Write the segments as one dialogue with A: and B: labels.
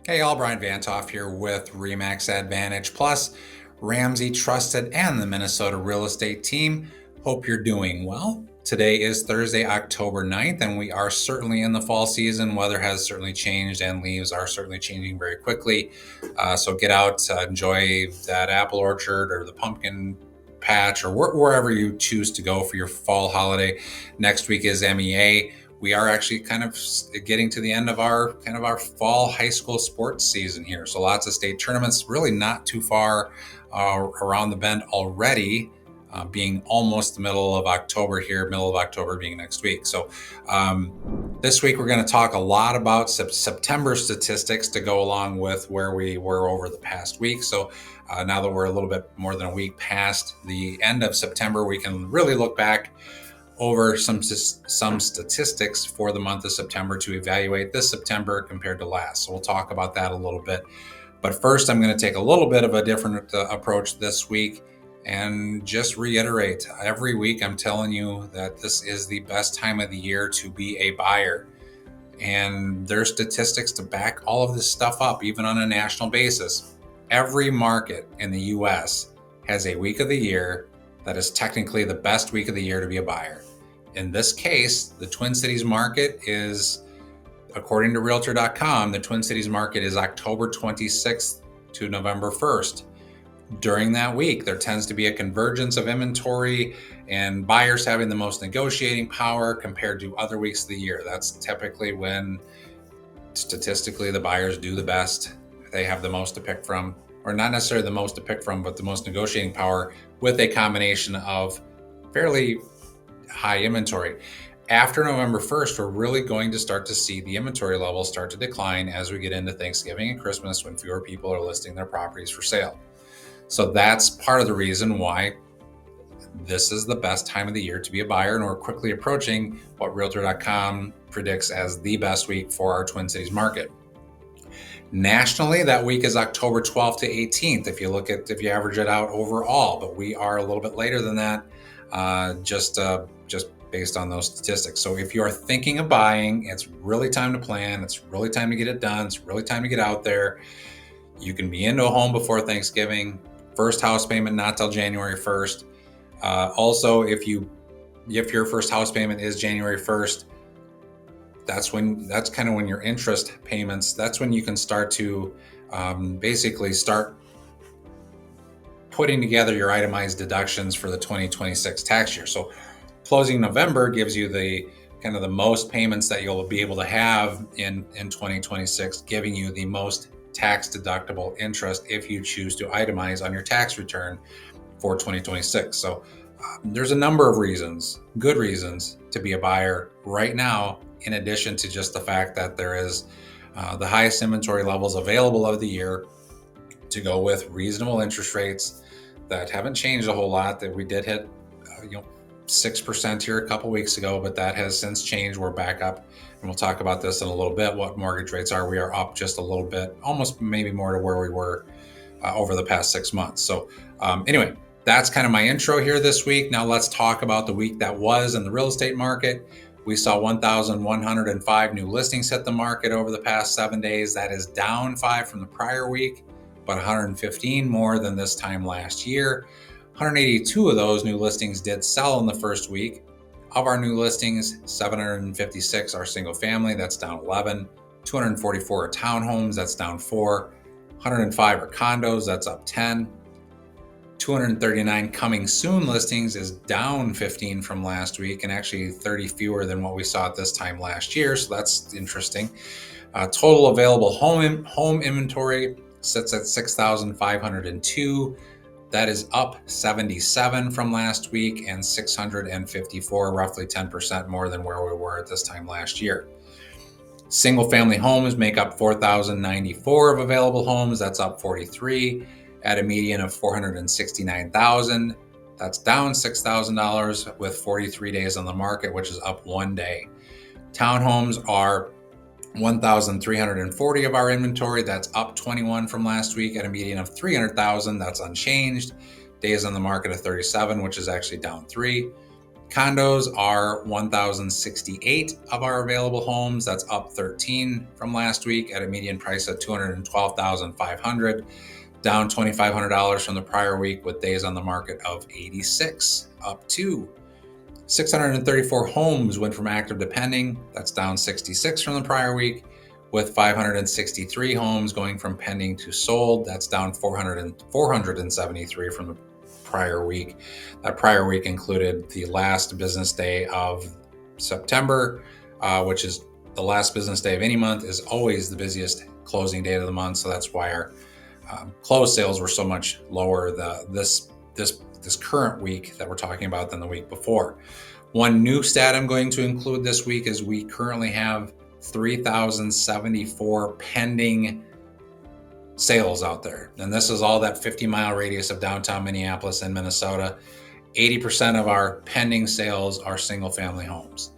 A: Hey, all, Bryan VantHof here with RE/MAX Advantage Plus, Ramsey Trusted, and the Minnesota Real Estate Team. Hope you're doing well. Today is Thursday, October 9th, and we are certainly in the fall season. Weather has certainly changed, and leaves are certainly changing very quickly. So get out, enjoy that apple orchard or the pumpkin patch or wherever you choose to go for your fall holiday. Next week is MEA. We are actually kind of getting to the end of our fall high school sports season here. So lots of state tournaments, really not too far around the bend already, being almost the middle of October here, middle of October being next week. So this week we're going to talk a lot about September statistics to go along with where we were over the past week. So now that we're a little bit more than a week past the end of September, we can really look back over some statistics for the month of September to evaluate this September compared to last. So we'll talk about that a little bit. But first, I'm going to take a little bit of a different approach this week and just reiterate. Every week, I'm telling you that this is the best time of the year to be a buyer. And there's statistics to back all of this stuff up, even on a national basis. Every market in the U.S. has a week of the year that is technically the best week of the year to be a buyer. In this case, the Twin Cities market is, according to Realtor.com, the Twin Cities market is October 26th to November 1st. During that week, there tends to be a convergence of inventory and buyers having the most negotiating power compared to other weeks of the year. That's typically when, statistically, the buyers do the best. They have the most to pick from, or not necessarily the most to pick from, but the most negotiating power with a combination of fairly high inventory. After November 1st, we're really going to start to see the inventory levels start to decline as we get into Thanksgiving and Christmas, when fewer people are listing their properties for sale. So that's part of the reason why this is the best time of the year to be a buyer, and we're quickly approaching what Realtor.com predicts as the best week for our Twin Cities market. Nationally, that week is October 12th to 18th, if you average it out overall, but we are a little bit later than that, just based on those statistics. So if you are thinking of buying, it's really time to plan. It's really time to get it done. It's really time to get out there. You can be into a home before Thanksgiving. First house payment not till January 1st. Also, if your first house payment is January 1st, that's kind of when your interest payments, that's when you can start to basically start putting together your itemized deductions for the 2026 tax year. So closing November gives you the kind of the most payments that you'll be able to have in 2026, giving you the most tax deductible interest if you choose to itemize on your tax return for 2026. So there's a number of reasons, good reasons, to be a buyer right now, in addition to just the fact that there is the highest inventory levels available of the year, to go with reasonable interest rates that haven't changed a whole lot. That we did hit 6% here a couple weeks ago, but that has since changed. We're back up, and we'll talk about this in a little bit, what mortgage rates are. We are up just a little bit, almost maybe more to where we were over the past 6 months. So anyway, that's kind of my intro here this week. Now let's talk about the week that was in the real estate market. We saw 1,105 new listings hit the market over the past 7 days. That is down 5 from the prior week, but 115 more than this time last year. 182 of those new listings did sell in the first week. Of our new listings, 756 are single family, that's down 11. 244 are townhomes, that's down 4. 105 are condos, that's up 10. 239 coming soon listings is down 15 from last week, and actually 30 fewer than what we saw at this time last year. So that's interesting. Total available home inventory sits at 6,502. That is up 77 from last week, and 654, roughly 10% more than where we were at this time last year. Single family homes make up 4,094 of available homes. That's up 43 at a median of 469,000. That's down $6,000 with 43 days on the market, which is up 1 day. Townhomes are 1,340 of our inventory. That's up 21 from last week at a median of 300,000. That's unchanged. Days on the market of 37, which is actually down 3. Condos are 1,068 of our available homes. That's up 13 from last week at a median price of $212,500, down $2,500 from the prior week with days on the market of 86, up 2. 634 homes went from active to pending. That's down 66 from the prior week, with 563 homes going from pending to sold. That's down 473 from the prior week. That prior week included the last business day of September, which is the last business day of any month, is always the busiest closing date of the month. So that's why our closed sales were so much lower this current week that we're talking about than the week before. One new stat I'm going to include this week is we currently have 3,074 pending sales out there. And this is all that 50-mile radius of downtown Minneapolis and Minnesota. 80% of our pending sales are single-family homes.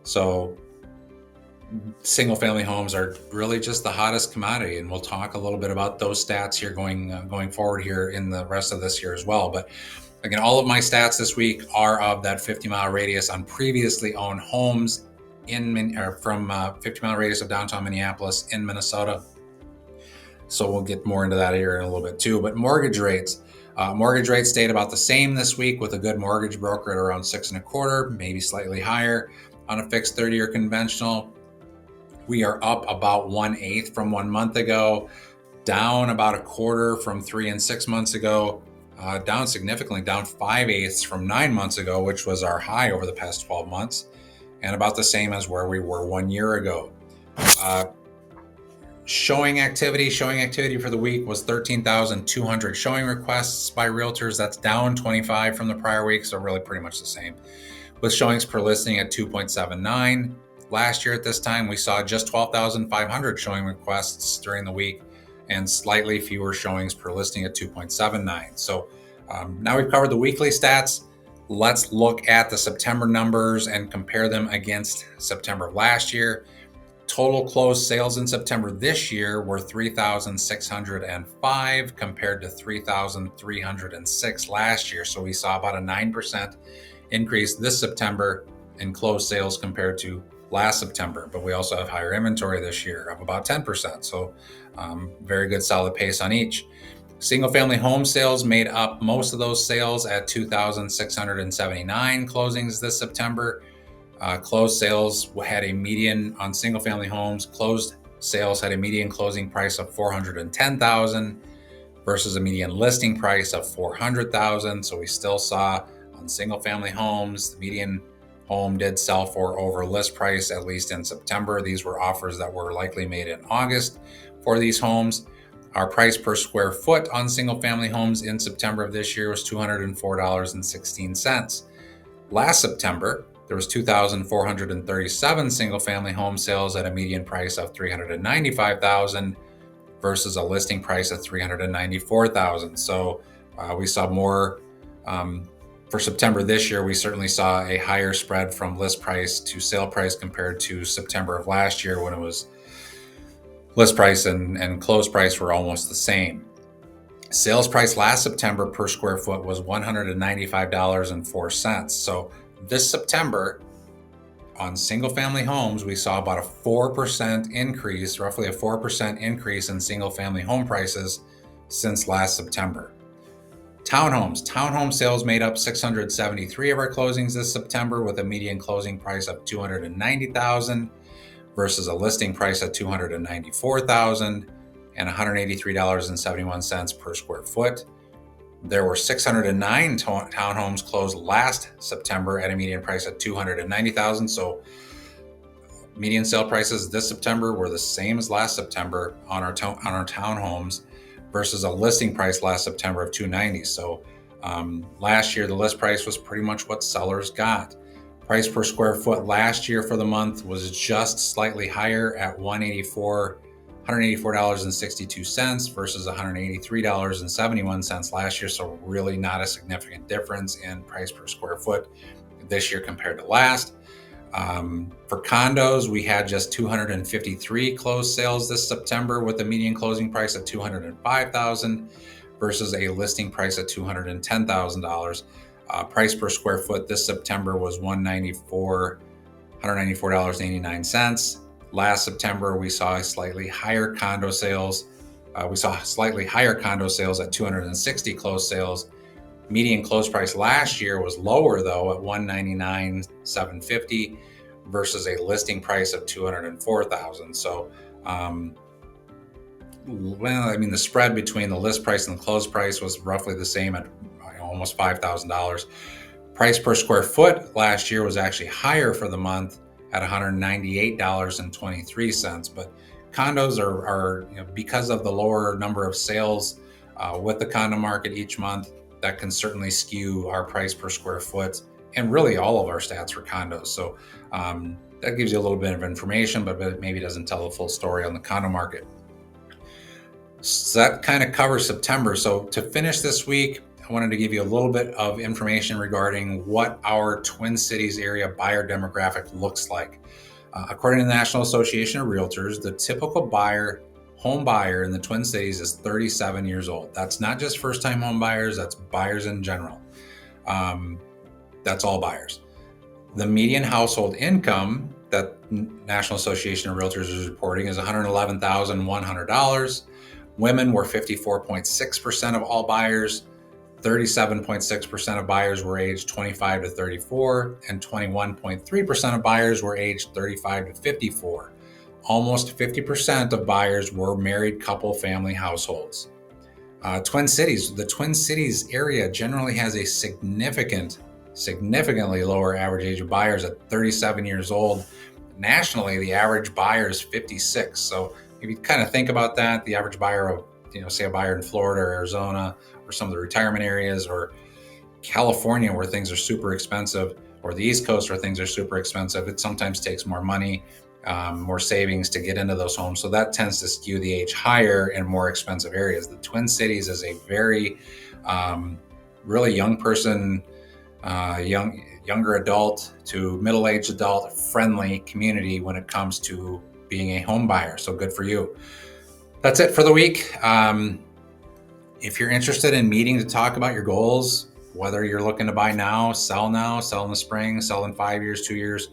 A: So single-family homes are really just the hottest commodity, and we'll talk a little bit about those stats here going forward here in the rest of this year as well. But again, all of my stats this week are of that 50-mile radius on previously owned homes from 50-mile radius of downtown Minneapolis in Minnesota. So we'll get more into that here in a little bit too. But mortgage rates stayed about the same this week, with a good mortgage broker at around 6.25, maybe slightly higher on a fixed 30-year conventional. We are up about 1/8 from 1 month ago, down about 1/4 from 3 and 6 months ago, down significantly, down 5/8 from 9 months ago, which was our high over the past 12 months, and about the same as where we were 1 year ago. Showing activity for the week was 13,200 showing requests by realtors. That's down 25 from the prior week, so really pretty much the same. With showings per listing at 2.79. Last year at this time, we saw just 12,500 showing requests during the week and slightly fewer showings per listing at 2.79. So now we've covered the weekly stats. Let's look at the September numbers and compare them against September of last year. Total closed sales in September this year were 3,605 compared to 3,306 last year. So we saw about a 9% increase this September in closed sales compared to last September. But we also have higher inventory this year of about 10%. So very good solid pace on each. Single family home sales made up most of those sales at 2,679 closings this September. Closed sales had a median on single family homes. Closed sales had a median closing price of $410,000 versus a median listing price of $400,000. So we still saw on single family homes, the median home did sell for over list price, at least in September. These were offers that were likely made in August for these homes. Our price per square foot on single family homes in September of this year was $204.16. Last September, there was 2,437 single family home sales at a median price of $395,000 versus a listing price of $394,000. So we saw more for September this year. We certainly saw a higher spread from list price to sale price compared to September of last year, when it was list price and close price were almost the same. Sales price last September per square foot was $195.04. So this September on single family homes, we saw about a 4% increase, roughly a 4% increase in single family home prices since last September. Townhome sales made up 673 of our closings this September, with a median closing price of $290,000 versus a listing price of $294,000 and $183.71 per square foot. There were 609 townhomes closed last September at a median price of $290,000. So median sale prices this September were the same as last September on our townhomes versus a listing price last September of $290,000. So last year, the list price was pretty much what sellers got. Price per square foot last year for the month was just slightly higher at $184.62 versus $183.71 last year. So really not a significant difference in price per square foot this year compared to last. For condos, we had just 253 closed sales this September, with a median closing price of $205,000 versus a listing price of $210,000. Price per square foot this September was $194.89. Last September, we saw slightly higher condo sales. We saw slightly higher condo sales at 260 closed sales. Median close price last year was lower though at $199,750 versus a listing price of $204,000. So, the spread between the list price and the close price was roughly the same at almost $5,000. Price per square foot last year was actually higher for the month at $198.23. But condos are because of the lower number of sales with the condo market each month, that can certainly skew our price per square foot and really all of our stats for condos. So that gives you a little bit of information, but it maybe doesn't tell the full story on the condo market. So that kind of covers September. So to finish this week, I wanted to give you a little bit of information regarding what our Twin Cities area buyer demographic looks like. According to the National Association of Realtors, the typical home buyer in the Twin Cities is 37 years old. That's not just first-time home buyers, that's buyers in general. That's all buyers. The median household income that National Association of Realtors is reporting is $111,100. Women were 54.6% of all buyers. 37.6% of buyers were aged 25 to 34, and 21.3% of buyers were aged 35 to 54. Almost 50% of buyers were married couple family households. The Twin Cities area generally has a significantly lower average age of buyers at 37 years old. Nationally, the average buyer is 56. So if you kind of think about that, the average buyer of, say a buyer in Florida or Arizona or some of the retirement areas, or California where things are super expensive, or the East Coast where things are super expensive, it sometimes takes more money, more savings to get into those homes. So that tends to skew the age higher in more expensive areas. The Twin Cities is a very really young person, younger adult to middle-aged adult friendly community when it comes to being a home buyer. So good for you. That's it for the week. If you're interested in meeting to talk about your goals, whether you're looking to buy now, sell in the spring, sell in 5 years, 2 years,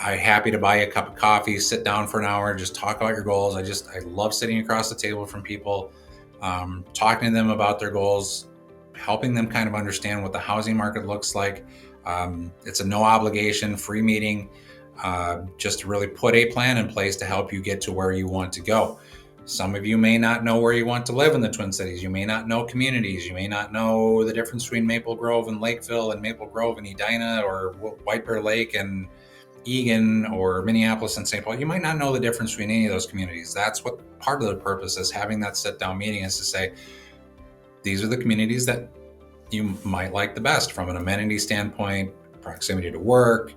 A: I'm happy to buy you a cup of coffee, sit down for an hour, just talk about your goals. I love sitting across the table from people, talking to them about their goals, helping them kind of understand what the housing market looks like. It's a no obligation, free meeting, just to really put a plan in place to help you get to where you want to go. Some of you may not know where you want to live in the Twin Cities. You may not know communities. You may not know the difference between Maple Grove and Lakeville, and Maple Grove and Edina, or White Bear Lake and Egan, or Minneapolis and St. Paul. You might not know the difference between any of those communities. That's what part of the purpose is having that sit down meeting, is to say, these are the communities that you might like the best from an amenity standpoint, proximity to work,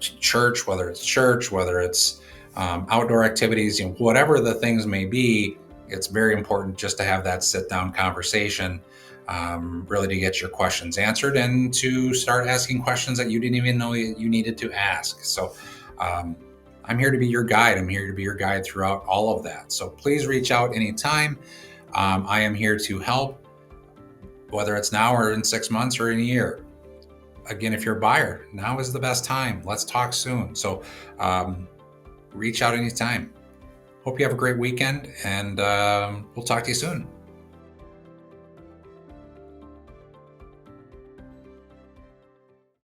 A: church, whether it's outdoor activities, whatever the things may be. It's very important just to have that sit down conversation, really to get your questions answered and to start asking questions that you didn't even know you needed to ask. So I'm here to be your guide. I'm here to be your guide throughout all of that. So please reach out anytime. I am here to help, whether it's now or in 6 months or in a year. Again, if you're a buyer, now is the best time. Let's talk soon. So reach out anytime. Hope you have a great weekend, and we'll talk to you soon.